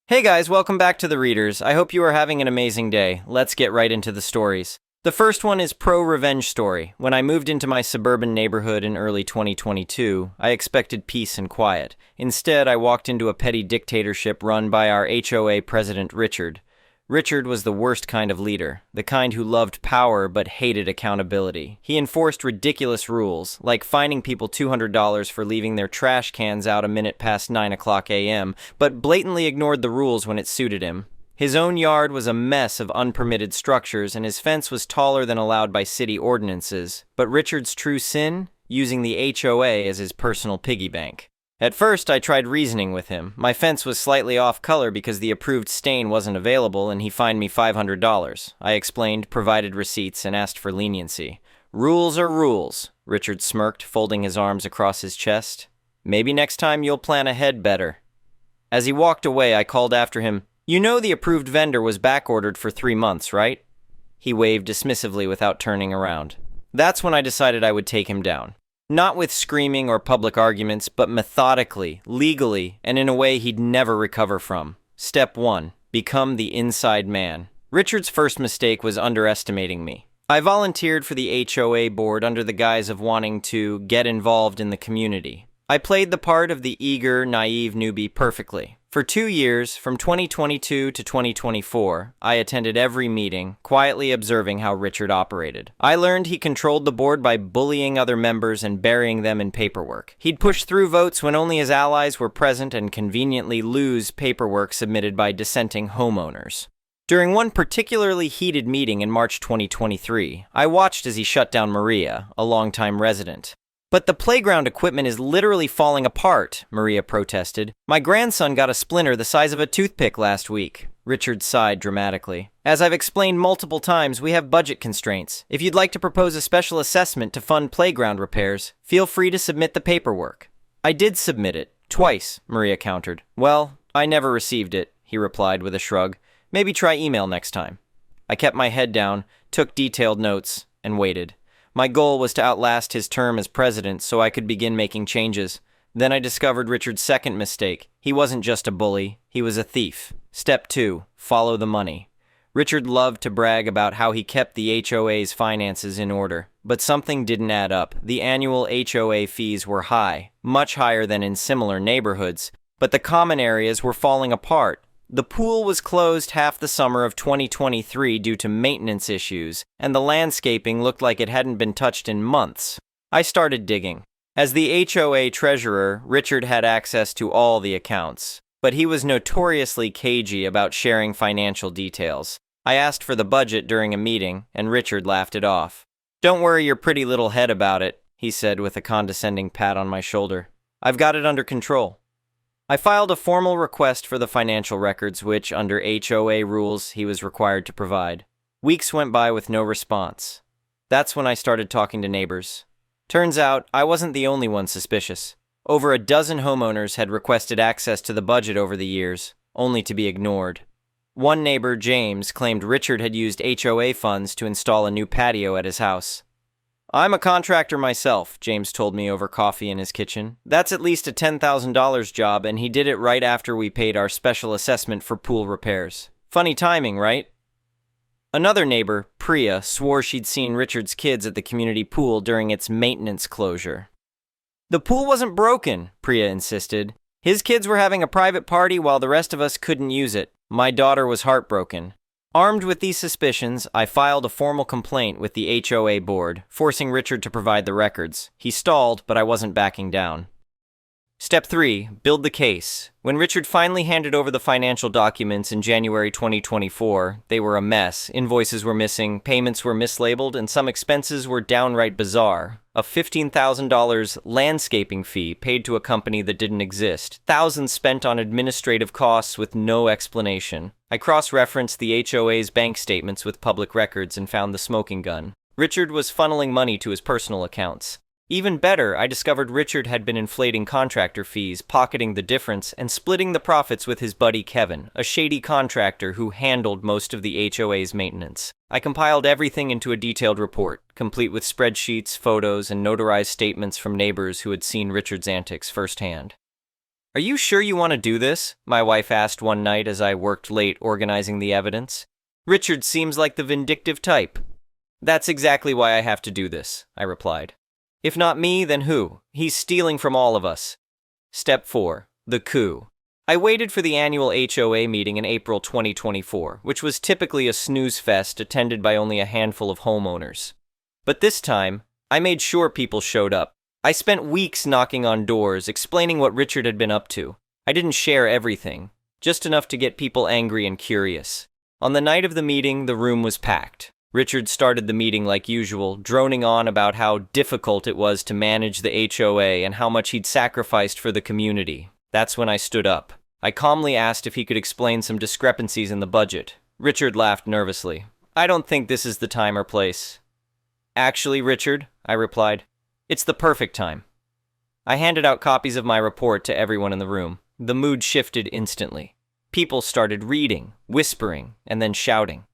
Hey guys, welcome back to The Readers. I hope you are having an amazing day. Let's get right into the stories. The first one is pro-revenge story. When I moved into my suburban neighborhood in early 2022, I expected peace and quiet. Instead, I walked into a petty dictatorship run by our HOA president, Richard. Richard was the worst kind of leader, the kind who loved power but hated accountability. He enforced ridiculous rules, like fining people $200 for leaving their trash cans out a minute past 9 o'clock a.m., but blatantly ignored the rules when it suited him. His own yard was a mess of unpermitted structures, and his fence was taller than allowed by city ordinances. But Richard's true sin? Using the HOA as his personal piggy bank. At first, I tried reasoning with him. My fence was slightly off color because the approved stain wasn't available, and he fined me $500. I explained, provided receipts, and asked for leniency. Rules are rules, Richard smirked, folding his arms across his chest. Maybe next time you'll plan ahead better. As he walked away, I called after him, "You know the approved vendor was backordered for 3 months, right?" He waved dismissively without turning around. That's when I decided I would take him down. Not with screaming or public arguments, but methodically, legally, and in a way he'd never recover from. Step 1. Become the inside man. Richard's first mistake was underestimating me. I volunteered for the HOA board under the guise of wanting to get involved in the community. I played the part of the eager, naive newbie perfectly. For 2 years, from 2022 to 2024, I attended every meeting, quietly observing how Richard operated. I learned he controlled the board by bullying other members and burying them in paperwork. He'd push through votes when only his allies were present and conveniently lose paperwork submitted by dissenting homeowners. During one particularly heated meeting in March 2023, I watched as he shut down Maria, a longtime resident. "But the playground equipment is literally falling apart," Maria protested. "My grandson got a splinter the size of a toothpick last week." Richard sighed dramatically. "As I've explained multiple times, we have budget constraints. If you'd like to propose a special assessment to fund playground repairs, feel free to submit the paperwork." "I did submit it. Twice," Maria countered. "Well, I never received it," he replied with a shrug. "Maybe try email next time." I kept my head down, took detailed notes, and waited. My goal was to outlast his term as president so I could begin making changes. Then I discovered Richard's second mistake. He wasn't just a bully, he was a thief. Step 2. Follow the money. Richard loved to brag about how he kept the HOA's finances in order. But something didn't add up. The annual HOA fees were high, much higher than in similar neighborhoods, but the common areas were falling apart. The pool was closed half the summer of 2023 due to maintenance issues, and the landscaping looked like it hadn't been touched in months. I started digging. As the HOA treasurer, Richard had access to all the accounts, but he was notoriously cagey about sharing financial details. I asked for the budget during a meeting, and Richard laughed it off. "Don't worry your pretty little head about it," he said with a condescending pat on my shoulder. "I've got it under control." I filed a formal request for the financial records, which, under HOA rules, he was required to provide. Weeks went by with no response. That's when I started talking to neighbors. Turns out, I wasn't the only one suspicious. Over a dozen homeowners had requested access to the budget over the years, only to be ignored. One neighbor, James, claimed Richard had used HOA funds to install a new patio at his house. "I'm a contractor myself," James told me over coffee in his kitchen. "That's at least a $10,000 job, and he did it right after we paid our special assessment for pool repairs. Funny timing, right?" Another neighbor, Priya, swore she'd seen Richard's kids at the community pool during its maintenance closure. "The pool wasn't broken," Priya insisted. "His kids were having a private party while the rest of us couldn't use it. My daughter was heartbroken." Armed with these suspicions, I filed a formal complaint with the HOA board, forcing Richard to provide the records. He stalled, but I wasn't backing down. Step 3. Build the case. When Richard finally handed over the financial documents in January 2024, they were a mess. Invoices were missing, payments were mislabeled, and some expenses were downright bizarre. A $15,000 landscaping fee paid to a company that didn't exist. Thousands spent on administrative costs with no explanation. I cross-referenced the HOA's bank statements with public records and found the smoking gun. Richard was funneling money to his personal accounts. Even better, I discovered Richard had been inflating contractor fees, pocketing the difference, and splitting the profits with his buddy Kevin, a shady contractor who handled most of the HOA's maintenance. I compiled everything into a detailed report, complete with spreadsheets, photos, and notarized statements from neighbors who had seen Richard's antics firsthand. "Are you sure you want to do this?" my wife asked one night as I worked late organizing the evidence. "Richard seems like the vindictive type." "That's exactly why I have to do this," I replied. "If not me, then who? He's stealing from all of us." Step 4. The coup. I waited for the annual HOA meeting in April 2024, which was typically a snooze fest attended by only a handful of homeowners. But this time, I made sure people showed up. I spent weeks knocking on doors, explaining what Richard had been up to. I didn't share everything, just enough to get people angry and curious. On the night of the meeting, the room was packed. Richard started the meeting like usual, droning on about how difficult it was to manage the HOA and how much he'd sacrificed for the community. That's when I stood up. I calmly asked if he could explain some discrepancies in the budget. Richard laughed nervously. "I don't think this is the time or place." "Actually, Richard," I replied, "it's the perfect time." I handed out copies of my report to everyone in the room. The mood shifted instantly. People started reading, whispering, and then shouting.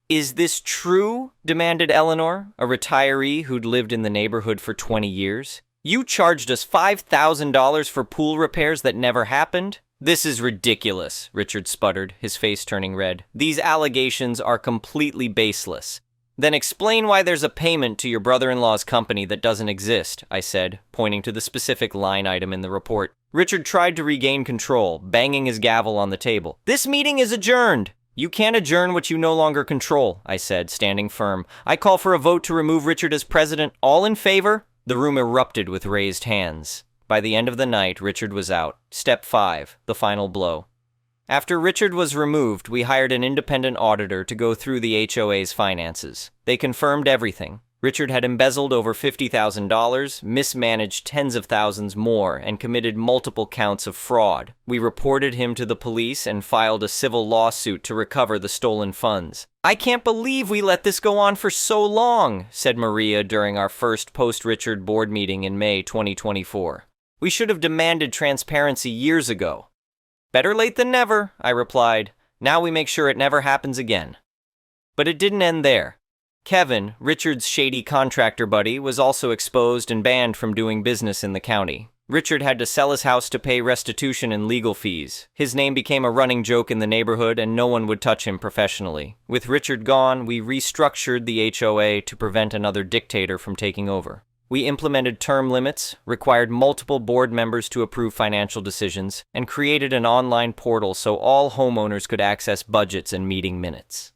"Is this true?" demanded Eleanor, a retiree who'd lived in the neighborhood for 20 years. "You charged us $5,000 for pool repairs that never happened?" "This is ridiculous," Richard sputtered, his face turning red. "These allegations are completely baseless." "Then explain why there's a payment to your brother-in-law's company that doesn't exist," I said, pointing to the specific line item in the report. Richard tried to regain control, banging his gavel on the table. "This meeting is adjourned." "You can't adjourn what you no longer control," I said, standing firm. "I call for a vote to remove Richard as president. All in favor?" The room erupted with raised hands. By the end of the night, Richard was out. Step 5, the final blow. After Richard was removed, we hired an independent auditor to go through the HOA's finances. They confirmed everything. Richard had embezzled over $50,000, mismanaged tens of thousands more, and committed multiple counts of fraud. We reported him to the police and filed a civil lawsuit to recover the stolen funds. "I can't believe we let this go on for so long," said Maria during our first post-Richard board meeting in May 2024. "We should have demanded transparency years ago." "Better late than never," I replied. "Now we make sure it never happens again." But it didn't end there. Kevin, Richard's shady contractor buddy, was also exposed and banned from doing business in the county. Richard had to sell his house to pay restitution and legal fees. His name became a running joke in the neighborhood and no one would touch him professionally. With Richard gone, we restructured the HOA to prevent another dictator from taking over. We implemented term limits, required multiple board members to approve financial decisions, and created an online portal so all homeowners could access budgets and meeting minutes.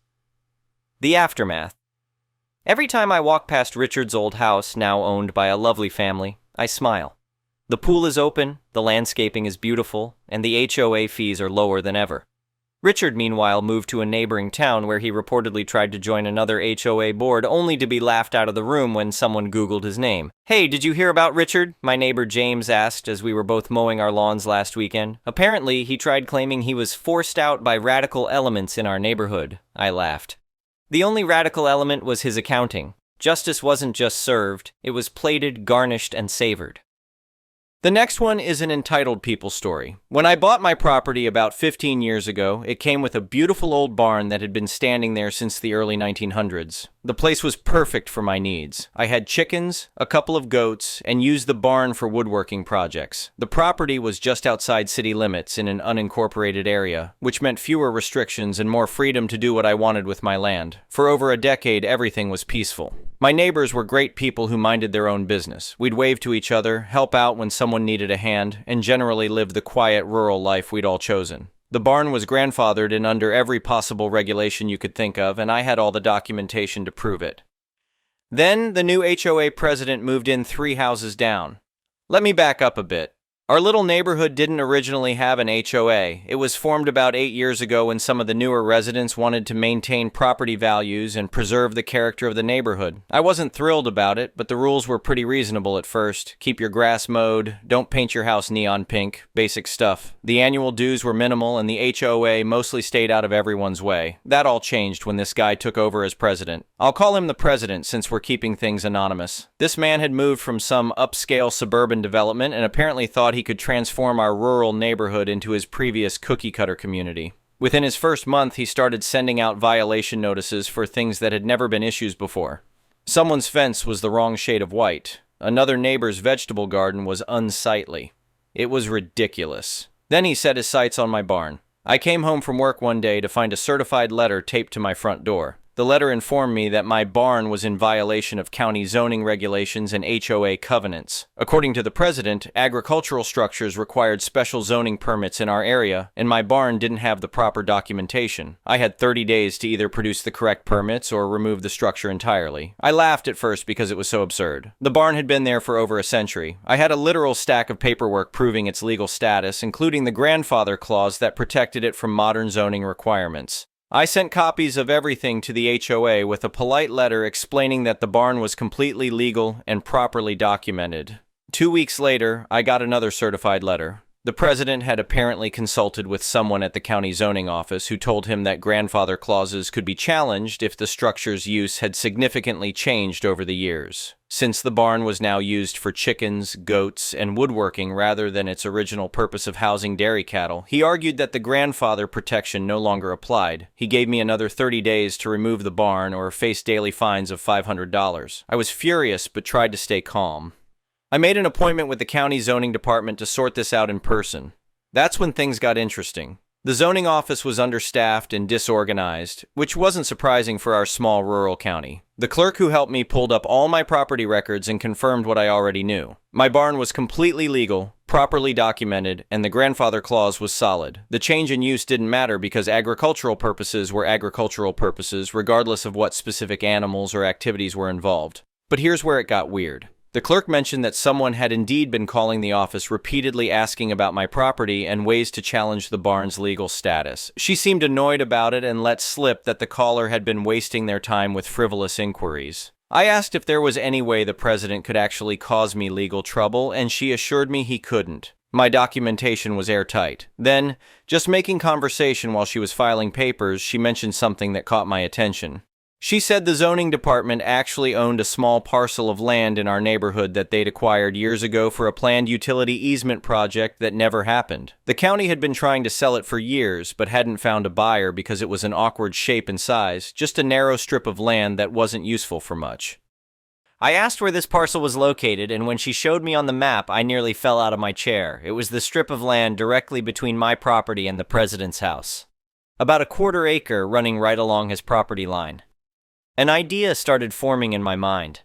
The aftermath. Every time I walk past Richard's old house, now owned by a lovely family, I smile. The pool is open, the landscaping is beautiful, and the HOA fees are lower than ever. Richard, meanwhile, moved to a neighboring town where he reportedly tried to join another HOA board only to be laughed out of the room when someone Googled his name. "Hey, did you hear about Richard?" my neighbor James asked as we were both mowing our lawns last weekend. "Apparently, he tried claiming he was forced out by radical elements in our neighborhood." I laughed. The only radical element was his accounting. Justice wasn't just served, it was plated, garnished, and savored. The next one is an entitled people story. When I bought my property about 15 years ago, it came with a beautiful old barn that had been standing there since the early 1900s. The place was perfect for my needs. I had chickens, a couple of goats, and used the barn for woodworking projects. The property was just outside city limits in an unincorporated area, which meant fewer restrictions and more freedom to do what I wanted with my land. For over a decade, everything was peaceful. My neighbors were great people who minded their own business. We'd wave to each other, help out when someone needed a hand, and generally live the quiet rural life we'd all chosen. The barn was grandfathered in under every possible regulation you could think of, and I had all the documentation to prove it. Then, the new HOA president moved in 3 houses down. Let me back up a bit. Our little neighborhood didn't originally have an HOA. It was formed about 8 years ago when some of the newer residents wanted to maintain property values and preserve the character of the neighborhood. I wasn't thrilled about it, but the rules were pretty reasonable at first. Keep your grass mowed, don't paint your house neon pink, basic stuff. The annual dues were minimal and the HOA mostly stayed out of everyone's way. That all changed when this guy took over as president. I'll call him the president since we're keeping things anonymous. This man had moved from some upscale suburban development and apparently thought he could transform our rural neighborhood into his previous cookie-cutter community. Within his first month, he started sending out violation notices for things that had never been issues before. Someone's fence was the wrong shade of white. Another neighbor's vegetable garden was unsightly. It was ridiculous. Then he set his sights on my barn. I came home from work one day to find a certified letter taped to my front door. The letter informed me that my barn was in violation of county zoning regulations and HOA covenants. According to the president, agricultural structures required special zoning permits in our area, and my barn didn't have the proper documentation. I had 30 days to either produce the correct permits or remove the structure entirely. I laughed at first because it was so absurd. The barn had been there for over a century. I had a literal stack of paperwork proving its legal status, including the grandfather clause that protected it from modern zoning requirements. I sent copies of everything to the HOA with a polite letter explaining that the barn was completely legal and properly documented. 2 weeks later, I got another certified letter. The president had apparently consulted with someone at the county zoning office who told him that grandfather clauses could be challenged if the structure's use had significantly changed over the years. Since the barn was now used for chickens, goats, and woodworking rather than its original purpose of housing dairy cattle, he argued that the grandfather protection no longer applied. He gave me another 30 days to remove the barn or face daily fines of $500. I was furious but tried to stay calm. I made an appointment with the county zoning department to sort this out in person. That's when things got interesting. The zoning office was understaffed and disorganized, which wasn't surprising for our small rural county. The clerk who helped me pulled up all my property records and confirmed what I already knew. My barn was completely legal, properly documented, and the grandfather clause was solid. The change in use didn't matter because agricultural purposes were agricultural purposes, regardless of what specific animals or activities were involved. But here's where it got weird. The clerk mentioned that someone had indeed been calling the office repeatedly asking about my property and ways to challenge the barn's legal status. She seemed annoyed about it and let slip that the caller had been wasting their time with frivolous inquiries. I asked if there was any way the president could actually cause me legal trouble, and she assured me he couldn't. My documentation was airtight. Then, just making conversation while she was filing papers, she mentioned something that caught my attention. She said the zoning department actually owned a small parcel of land in our neighborhood that they'd acquired years ago for a planned utility easement project that never happened. The county had been trying to sell it for years, but hadn't found a buyer because it was an awkward shape and size, just a narrow strip of land that wasn't useful for much. I asked where this parcel was located, and when she showed me on the map, I nearly fell out of my chair. It was the strip of land directly between my property and the president's house. About a quarter acre running right along his property line. An idea started forming in my mind.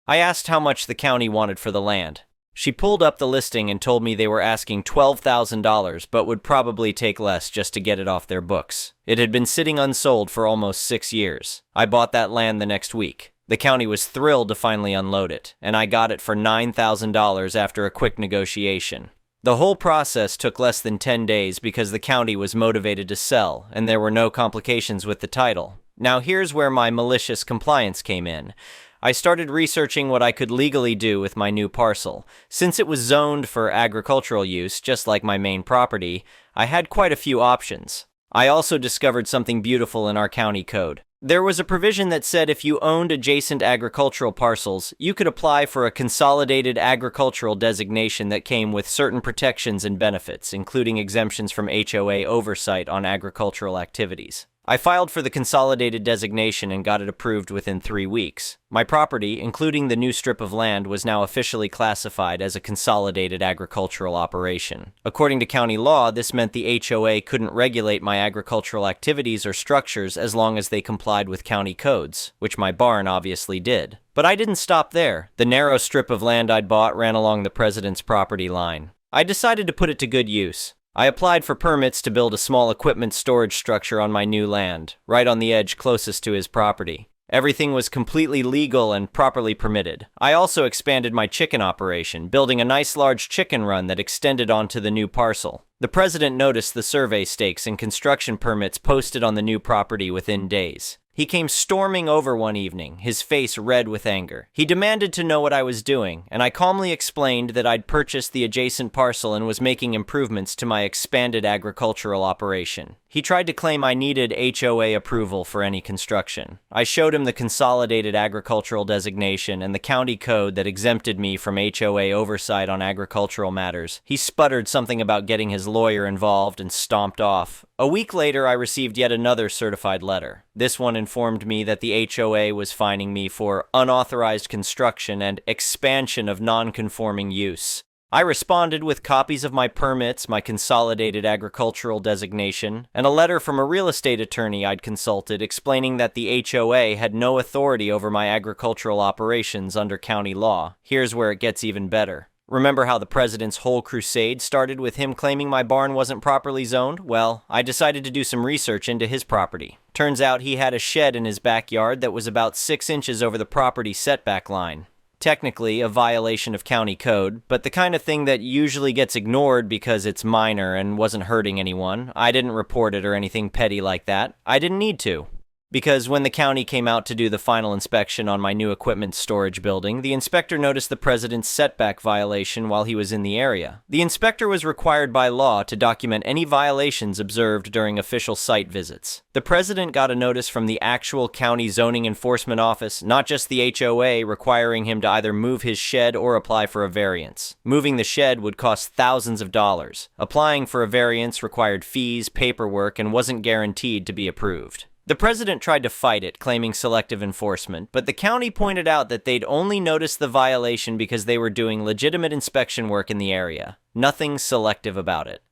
I asked how much the county wanted for the land. She pulled up the listing and told me they were asking $12,000, but would probably take less just to get it off their books. It had been sitting unsold for almost 6 years. I bought that land the next week. The county was thrilled to finally unload it, and I got it for $9,000 after a quick negotiation. The whole process took less than 10 days because the county was motivated to sell, and there were no complications with the title. Now here's where my malicious compliance came in. I started researching what I could legally do with my new parcel. Since it was zoned for agricultural use, just like my main property, I had quite a few options. I also discovered something beautiful in our county code. There was a provision that said if you owned adjacent agricultural parcels, you could apply for a consolidated agricultural designation that came with certain protections and benefits, including exemptions from HOA oversight on agricultural activities. I filed for the consolidated designation and got it approved within 3 weeks. My property, including the new strip of land, was now officially classified as a consolidated agricultural operation. According to county law, this meant the HOA couldn't regulate my agricultural activities or structures as long as they complied with county codes, which my barn obviously did. But I didn't stop there. The narrow strip of land I'd bought ran along the president's property line. I decided to put it to good use. I applied for permits to build a small equipment storage structure on my new land, right on the edge closest to his property. Everything was completely legal and properly permitted. I also expanded my chicken operation, building a nice large chicken run that extended onto the new parcel. The president noticed the survey stakes and construction permits posted on the new property within days. He came storming over one evening, his face red with anger. He demanded to know what I was doing, and I calmly explained that I'd purchased the adjacent parcel and was making improvements to my expanded agricultural operation. He tried to claim I needed HOA approval for any construction. I showed him the consolidated agricultural designation and the county code that exempted me from HOA oversight on agricultural matters. He sputtered something about getting his lawyer involved and stomped off. A week later, I received yet another certified letter. This one informed me that the HOA was fining me for unauthorized construction and expansion of non-conforming use. I responded with copies of my permits, my consolidated agricultural designation, and a letter from a real estate attorney I'd consulted explaining that the HOA had no authority over my agricultural operations under county law. Here's where it gets even better. Remember how the president's whole crusade started with him claiming my barn wasn't properly zoned? Well, I decided to do some research into his property. Turns out he had a shed in his backyard that was about 6 inches over the property setback line. Technically a violation of county code, but the kind of thing that usually gets ignored because it's minor and wasn't hurting anyone. I didn't report it or anything petty like that. I didn't need to. Because when the county came out to do the final inspection on my new equipment storage building, the inspector noticed the president's setback violation while he was in the area. The inspector was required by law to document any violations observed during official site visits. The president got a notice from the actual county zoning enforcement office, not just the HOA, requiring him to either move his shed or apply for a variance. Moving the shed would cost thousands of dollars. Applying for a variance required fees, paperwork, and wasn't guaranteed to be approved. The president tried to fight it, claiming selective enforcement, but the county pointed out that they'd only noticed the violation because they were doing legitimate inspection work in the area. Nothing selective about it.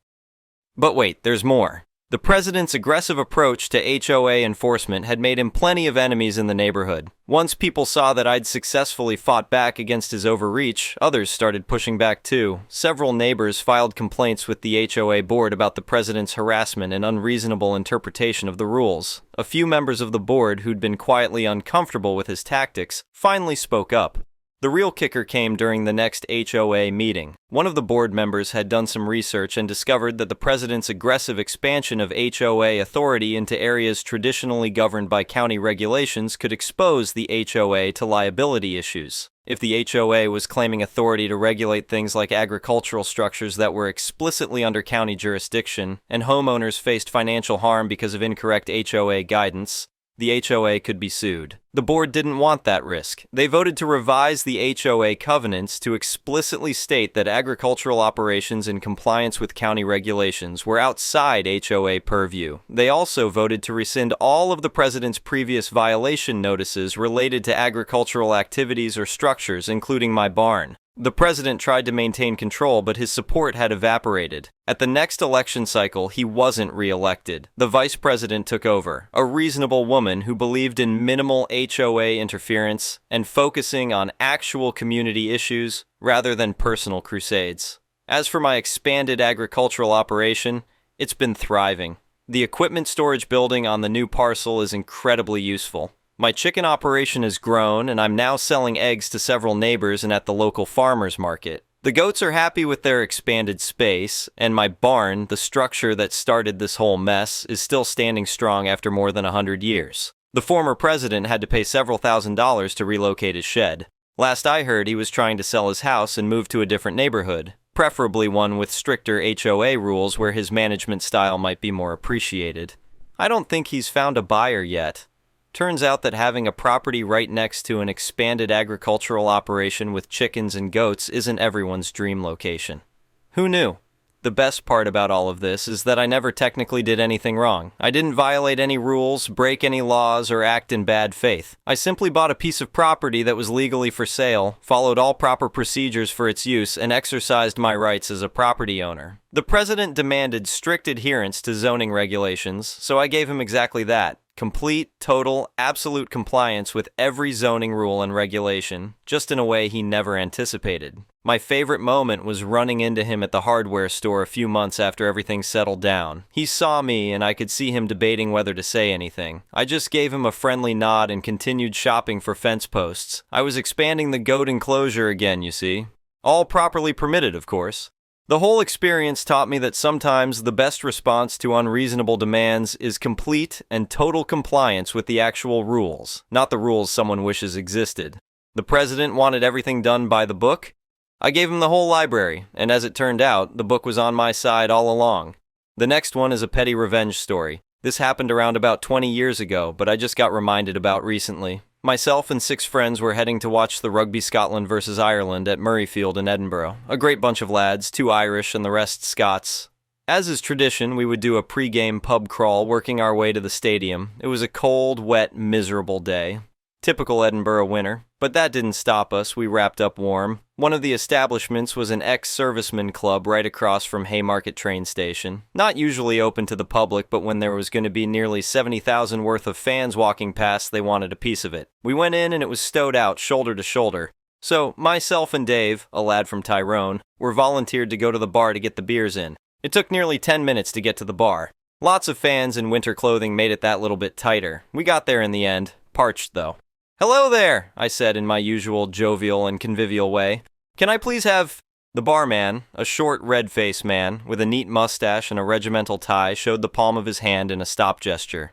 But wait, there's more. The president's aggressive approach to HOA enforcement had made him plenty of enemies in the neighborhood. Once people saw that I'd successfully fought back against his overreach, others started pushing back too. Several neighbors filed complaints with the HOA board about the president's harassment and unreasonable interpretation of the rules. A few members of the board who'd been quietly uncomfortable with his tactics finally spoke up. The real kicker came during the next HOA meeting. One of the board members had done some research and discovered that the president's aggressive expansion of HOA authority into areas traditionally governed by county regulations could expose the HOA to liability issues. If the HOA was claiming authority to regulate things like agricultural structures that were explicitly under county jurisdiction, and homeowners faced financial harm because of incorrect HOA guidance, the HOA could be sued. The board didn't want that risk. They voted to revise the HOA covenants to explicitly state that agricultural operations in compliance with county regulations were outside HOA purview. They also voted to rescind all of the president's previous violation notices related to agricultural activities or structures, including my barn. The president tried to maintain control, but his support had evaporated. At the next election cycle, he wasn't re-elected. The vice president took over, a reasonable woman who believed in minimal HOA interference and focusing on actual community issues rather than personal crusades. As for my expanded agricultural operation, it's been thriving. The equipment storage building on the new parcel is incredibly useful. My chicken operation has grown, and I'm now selling eggs to several neighbors and at the local farmers market. The goats are happy with their expanded space, and my barn, the structure that started this whole mess, is still standing strong after more than 100 years. The former president had to pay several $1,000s to relocate his shed. Last I heard, he was trying to sell his house and move to a different neighborhood, preferably one with stricter HOA rules where his management style might be more appreciated. I don't think he's found a buyer yet. Turns out that having a property right next to an expanded agricultural operation with chickens and goats isn't everyone's dream location. Who knew? The best part about all of this is that I never technically did anything wrong. I didn't violate any rules, break any laws, or act in bad faith. I simply bought a piece of property that was legally for sale, followed all proper procedures for its use, and exercised my rights as a property owner. The president demanded strict adherence to zoning regulations, so I gave him exactly that. Complete, total, absolute compliance with every zoning rule and regulation, just in a way he never anticipated. My favorite moment was running into him at the hardware store a few months after everything settled down. He saw me, and I could see him debating whether to say anything. I just gave him a friendly nod and continued shopping for fence posts. I was expanding the goat enclosure again, you see. All properly permitted, of course. The whole experience taught me that sometimes the best response to unreasonable demands is complete and total compliance with the actual rules, not the rules someone wishes existed. The president wanted everything done by the book. I gave him the whole library, and as it turned out, the book was on my side all along. The next one is a petty revenge story. This happened around about 20 years ago, but I just got reminded about recently. Myself and 6 friends were heading to watch the Rugby Scotland vs. Ireland at Murrayfield in Edinburgh. A great bunch of lads, 2 Irish and the rest Scots. As is tradition, we would do a pre-game pub crawl working our way to the stadium. It was a cold, wet, miserable day. Typical Edinburgh winter. But that didn't stop us, we wrapped up warm. One of the establishments was an ex-serviceman club right across from Haymarket train station. Not usually open to the public, but when there was going to be nearly 70,000 worth of fans walking past, they wanted a piece of it. We went in and it was stowed out, shoulder to shoulder. So, myself and Dave, a lad from Tyrone, were volunteered to go to the bar to get the beers in. It took nearly 10 minutes to get to the bar. Lots of fans in winter clothing made it that little bit tighter. We got there in the end. Parched, though. "Hello there," I said in my usual jovial and convivial way. "Can I please have—" The barman, a short, red-faced man, with a neat mustache and a regimental tie, showed the palm of his hand in a stop gesture.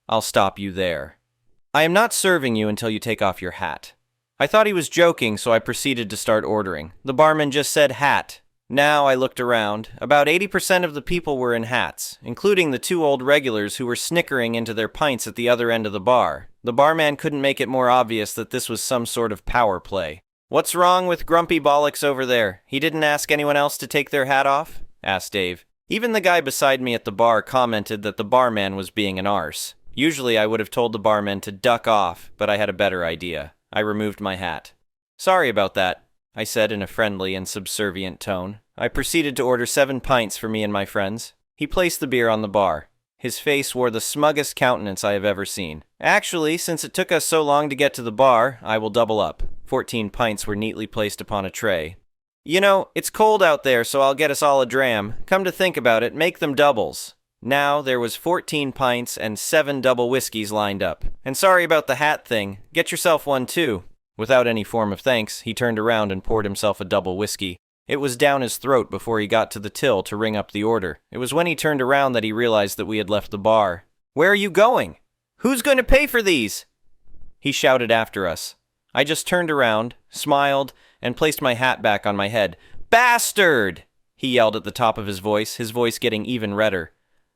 "I'll stop you there. I am not serving you until you take off your hat." I thought he was joking, so I proceeded to start ordering. The barman just said hat. Now I looked around. About 80% of the people were in hats, including the two old regulars who were snickering into their pints at the other end of the bar. The barman couldn't make it more obvious that this was some sort of power play. "What's wrong with Grumpy Bollocks over there? He didn't ask anyone else to take their hat off?" asked Dave. Even the guy beside me at the bar commented that the barman was being an arse. Usually I would have told the barman to duck off, but I had a better idea. I removed my hat. "Sorry about that," I said in a friendly and subservient tone. I proceeded to order 7 pints for me and my friends. He placed the beer on the bar. His face wore the smuggest countenance I have ever seen. "Actually, since it took us so long to get to the bar, I will double up." 14 pints were neatly placed upon a tray. "You know, it's cold out there, so I'll get us all a dram. Come to think about it, make them doubles." Now there was 14 pints and 7 double whiskeys lined up. "And sorry about the hat thing. Get yourself one too." Without any form of thanks, he turned around and poured himself a double whiskey. It was down his throat before he got to the till to ring up the order. It was when he turned around that he realized that we had left the bar. "Where are you going? Who's going to pay for these?" he shouted after us. I just turned around, smiled, and placed my hat back on my head. "Bastard!" he yelled at the top of his voice getting even redder.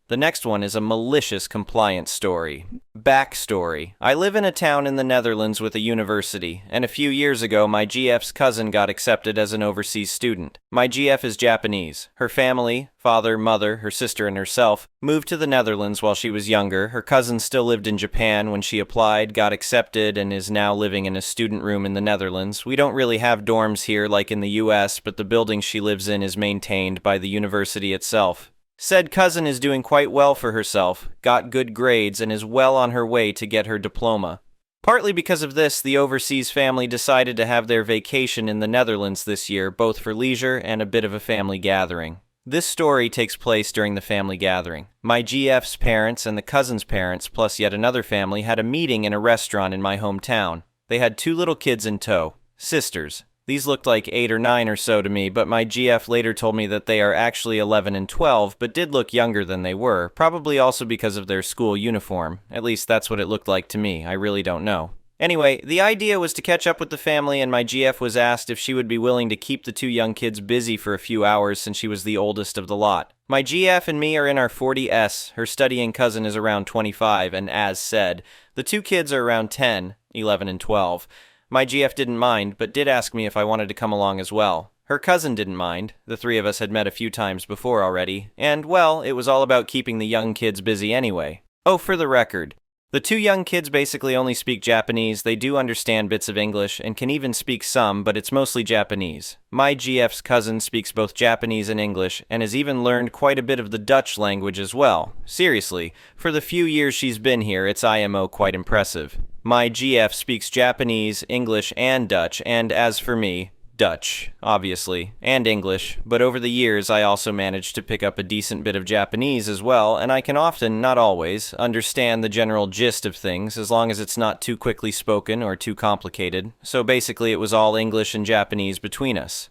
The next one is a malicious compliance story. Backstory. I live in a town in the Netherlands with a university, and a few years ago my GF's cousin got accepted as an overseas student. My GF is Japanese. Her family, father, mother, her sister, and herself, moved to the Netherlands while she was younger. Her cousin still lived in Japan when she applied, got accepted, and is now living in a student room in the Netherlands. We don't really have dorms here like in the US, but the building she lives in is maintained by the university itself. Said cousin is doing quite well for herself, got good grades, and is well on her way to get her diploma. Partly because of this, the overseas family decided to have their vacation in the Netherlands this year, both for leisure and a bit of a family gathering. This story takes place during the family gathering. My GF's parents and the cousin's parents, plus yet another family, had a meeting in a restaurant in my hometown. They had 2 little kids in tow, sisters. These looked like 8 or 9 or so to me, but my GF later told me that they are actually 11 and 12, but did look younger than they were, probably also because of their school uniform. At least that's what it looked like to me, I really don't know. Anyway, the idea was to catch up with the family, and my GF was asked if she would be willing to keep the 2 young kids busy for a few hours since she was the oldest of the lot. My GF and me are in our 40s, her studying cousin is around 25, and as said, the 2 kids are around 10, 11 and 12. My GF didn't mind, but did ask me if I wanted to come along as well. Her cousin didn't mind. The 3 of us had met a few times before already, and, well, it was all about keeping the young kids busy anyway. Oh, for the record, the 2 young kids basically only speak Japanese. They do understand bits of English, and can even speak some, but it's mostly Japanese. My GF's cousin speaks both Japanese and English, and has even learned quite a bit of the Dutch language as well. Seriously, for the few years she's been here, it's IMO quite impressive. My GF speaks Japanese, English, and Dutch, and as for me, Dutch, obviously, and English, but over the years I also managed to pick up a decent bit of Japanese as well, and I can often, not always, understand the general gist of things as long as it's not too quickly spoken or too complicated, so basically it was all English and Japanese between us.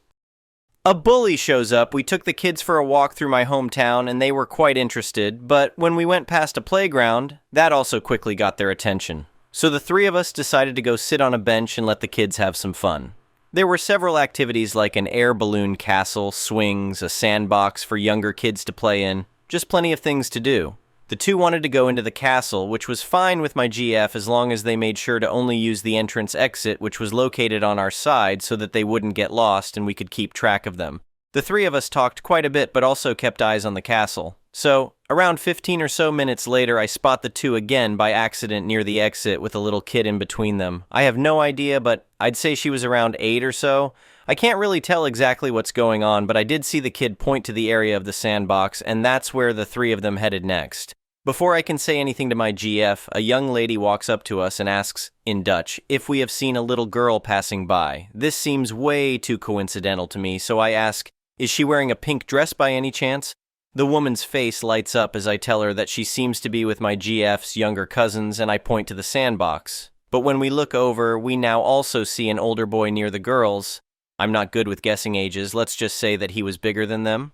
A bully shows up. We took the kids for a walk through my hometown, and they were quite interested, but when we went past a playground, that also quickly got their attention. So the 3 of us decided to go sit on a bench and let the kids have some fun. There were several activities like an air balloon castle, swings, a sandbox for younger kids to play in, just plenty of things to do. The 2 wanted to go into the castle, which was fine with my GF as long as they made sure to only use the entrance exit, which was located on our side so that they wouldn't get lost and we could keep track of them. The 3 of us talked quite a bit but also kept eyes on the castle. So, Around 15 or so minutes later, I spot the two again by accident near the exit with a little kid in between them. I have no idea, but I'd say she was around 8 or so. I can't really tell exactly what's going on, but I did see the kid point to the area of the sandbox, and that's where the three of them headed next. Before I can say anything to my GF, a young lady walks up to us and asks, in Dutch, if we have seen a little girl passing by. This seems way too coincidental to me, so I ask, is she wearing a pink dress by any chance? The woman's face lights up as I tell her that she seems to be with my GF's younger cousins, and I point to the sandbox. But when we look over, we now also see an older boy near the girls. I'm not good with guessing ages, let's just say that he was bigger than them.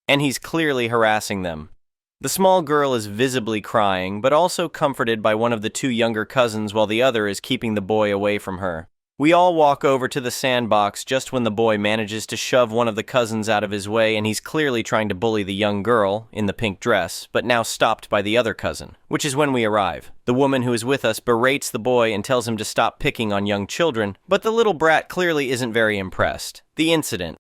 And he's clearly harassing them. The small girl is visibly crying, but also comforted by one of the two younger cousins while the other is keeping the boy away from her. We all walk over to the sandbox just when the boy manages to shove one of the cousins out of his way, and he's clearly trying to bully the young girl in the pink dress, but now stopped by the other cousin, which is when we arrive. The woman who is with us berates the boy and tells him to stop picking on young children, but the little brat clearly isn't very impressed. The incident.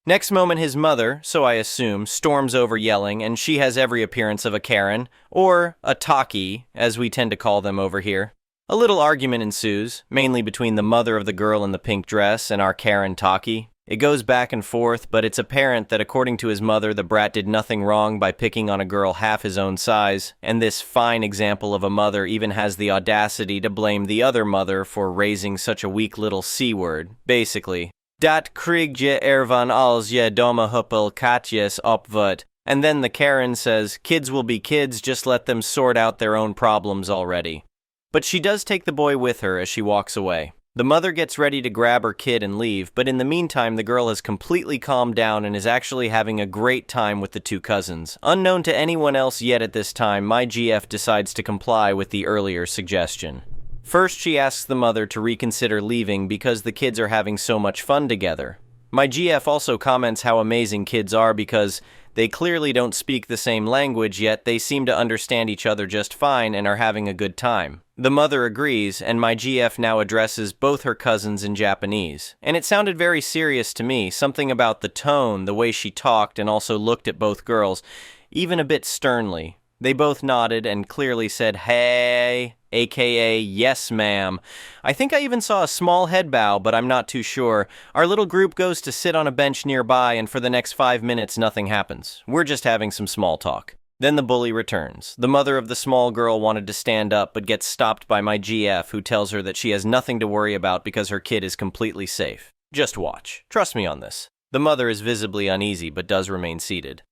Next moment his mother, so I assume, storms over yelling, and she has every appearance of a Karen, or a Taki, as we tend to call them over here. A little argument ensues, mainly between the mother of the girl in the pink dress and our Karen Taki. It goes back and forth, but it's apparent that according to his mother, the brat did nothing wrong by picking on a girl half his own size, and this fine example of a mother even has the audacity to blame the other mother for raising such a weak little C-word, basically. Dat krieg je ervan als je doma huppel katjes opvoed. And then the Karen says, kids will be kids, just let them sort out their own problems already. But she does take the boy with her as she walks away. The mother gets ready to grab her kid and leave, but in the meantime the girl has completely calmed down and is actually having a great time with the two cousins. Unknown to anyone else yet at this time, my GF decides to comply with the earlier suggestion. First, she asks the mother to reconsider leaving because the kids are having so much fun together. My GF also comments how amazing kids are because they clearly don't speak the same language, yet they seem to understand each other just fine and are having a good time. The mother agrees, and my GF now addresses both her cousins in Japanese. And it sounded very serious to me, something about the tone, the way she talked, and also looked at both girls, even a bit sternly. They both nodded and clearly said, hey, aka yes ma'am. I think I even saw a small head bow, but I'm not too sure. Our little group goes to sit on a bench nearby, and for the next 5 minutes nothing happens. We're just having some small talk. Then the bully returns. The mother of the small girl wanted to stand up, but gets stopped by my GF, who tells her that she has nothing to worry about because her kid is completely safe. Just watch. Trust me on this. The mother is visibly uneasy, but does remain seated.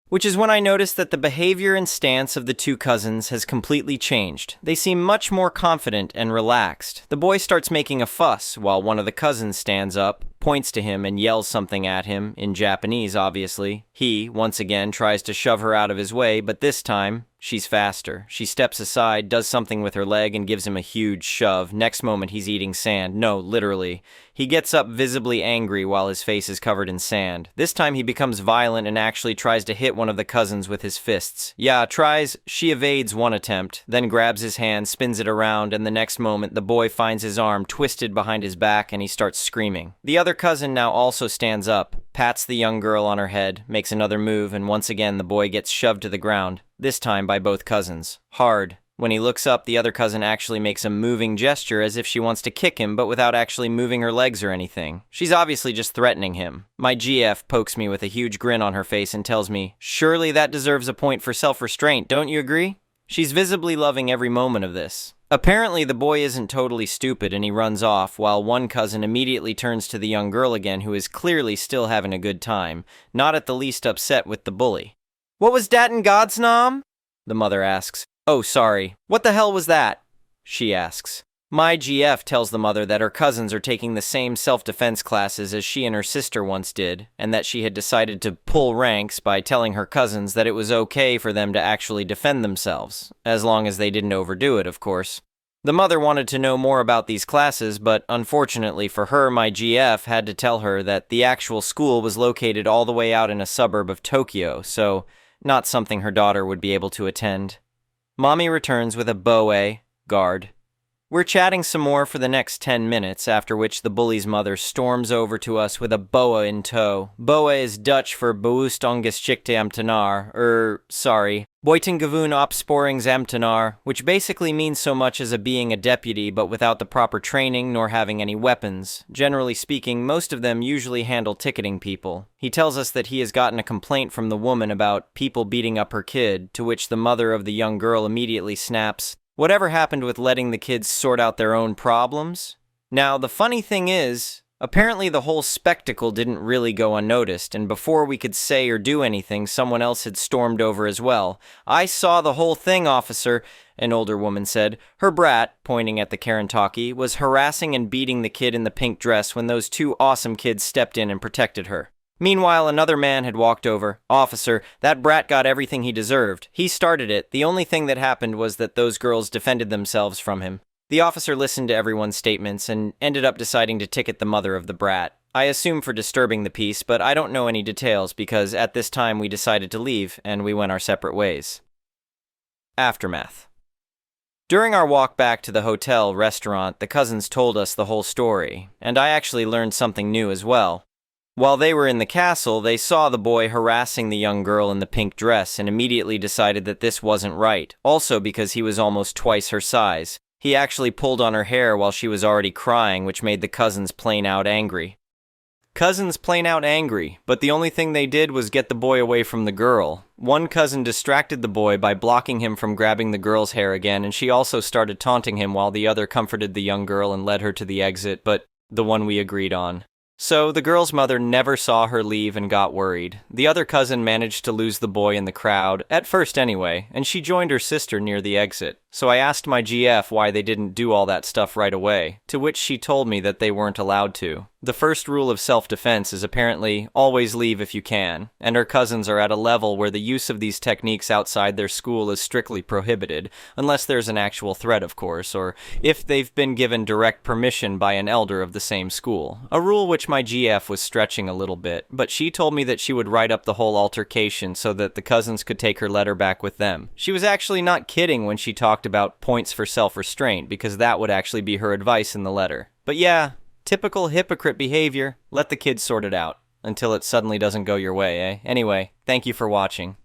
Which is when I noticed that the behavior and stance of the two cousins has completely changed. They seem much more confident and relaxed. The boy starts making a fuss, while one of the cousins stands up, points to him, and yells something at him, in Japanese, obviously. He, once again, tries to shove her out of his way, but this time, she's faster. She steps aside, does something with her leg, and gives him a huge shove. Next moment, he's eating sand. No, literally. He gets up visibly angry while his face is covered in sand. This time he becomes violent and actually tries to hit one of the cousins with his fists. Yeah, tries. She evades one attempt, then grabs his hand, spins it around, and the next moment the boy finds his arm twisted behind his back and he starts screaming. The other cousin now also stands up, pats the young girl on her head, makes another move, and once again the boy gets shoved to the ground, this time by both cousins. Hard. When he looks up, the other cousin actually makes a moving gesture as if she wants to kick him, but without actually moving her legs or anything. She's obviously just threatening him. My GF pokes me with a huge grin on her face and tells me, surely that deserves a point for self-restraint, don't you agree? She's visibly loving every moment of this. Apparently the boy isn't totally stupid and he runs off, while one cousin immediately turns to the young girl again, who is clearly still having a good time, not at the least upset with the bully. What was dat in God's nom? The mother asks. Oh, sorry. What the hell was that? She asks. My GF tells the mother that her cousins are taking the same self-defense classes as she and her sister once did, and that she had decided to pull ranks by telling her cousins that it was okay for them to actually defend themselves, as long as they didn't overdo it, of course. The mother wanted to know more about these classes, but unfortunately for her, my GF had to tell her that the actual school was located all the way out in a suburb of Tokyo, so not something her daughter would be able to attend. Mommy returns with a boe, guard. We're chatting some more for the next 10 minutes, after which the bully's mother storms over to us with a boa in tow. Boa is Dutch for Bewust ongeschickte ambtenaar, Buitengewoon opsporingsambtenaar, which basically means so much as being a deputy but without the proper training nor having any weapons. Generally speaking, most of them usually handle ticketing people. He tells us that he has gotten a complaint from the woman about people beating up her kid, to which the mother of the young girl immediately snaps, "Whatever happened with letting the kids sort out their own problems?" Now, the funny thing is, apparently the whole spectacle didn't really go unnoticed, and before we could say or do anything, someone else had stormed over as well. "I saw the whole thing, officer," an older woman said. Her brat, pointing at the Karantaki, was harassing and beating the kid in the pink dress when those two awesome kids stepped in and protected her. Meanwhile, another man had walked over. "Officer, that brat got everything he deserved. He started it. The only thing that happened was that those girls defended themselves from him." The officer listened to everyone's statements and ended up deciding to ticket the mother of the brat. I assume for disturbing the peace, but I don't know any details because at this time we decided to leave and we went our separate ways. Aftermath. During our walk back to the hotel restaurant, the cousins told us the whole story, and I actually learned something new as well. While they were in the castle, they saw the boy harassing the young girl in the pink dress and immediately decided that this wasn't right, also because he was almost twice her size. He actually pulled on her hair while she was already crying, which made the cousins plain out angry. Cousins plain out angry, but the only thing they did was get the boy away from the girl. One cousin distracted the boy by blocking him from grabbing the girl's hair again, and she also started taunting him while the other comforted the young girl and led her to the exit, but the one we agreed on. So, the girl's mother never saw her leave and got worried. The other cousin managed to lose the boy in the crowd, at first anyway, and she joined her sister near the exit. So I asked my GF why they didn't do all that stuff right away, to which she told me that they weren't allowed to. The first rule of self-defense is apparently always leave if you can, and her cousins are at a level where the use of these techniques outside their school is strictly prohibited, unless there's an actual threat, of course, or if they've been given direct permission by an elder of the same school. A rule which my GF was stretching a little bit, but she told me that she would write up the whole altercation so that the cousins could take her letter back with them. She was actually not kidding when she talked about points for self-restraint, because that would actually be her advice in the letter. But yeah, typical hypocrite behavior. Let the kids sort it out, until it suddenly doesn't go your way, eh? Anyway, thank you for watching.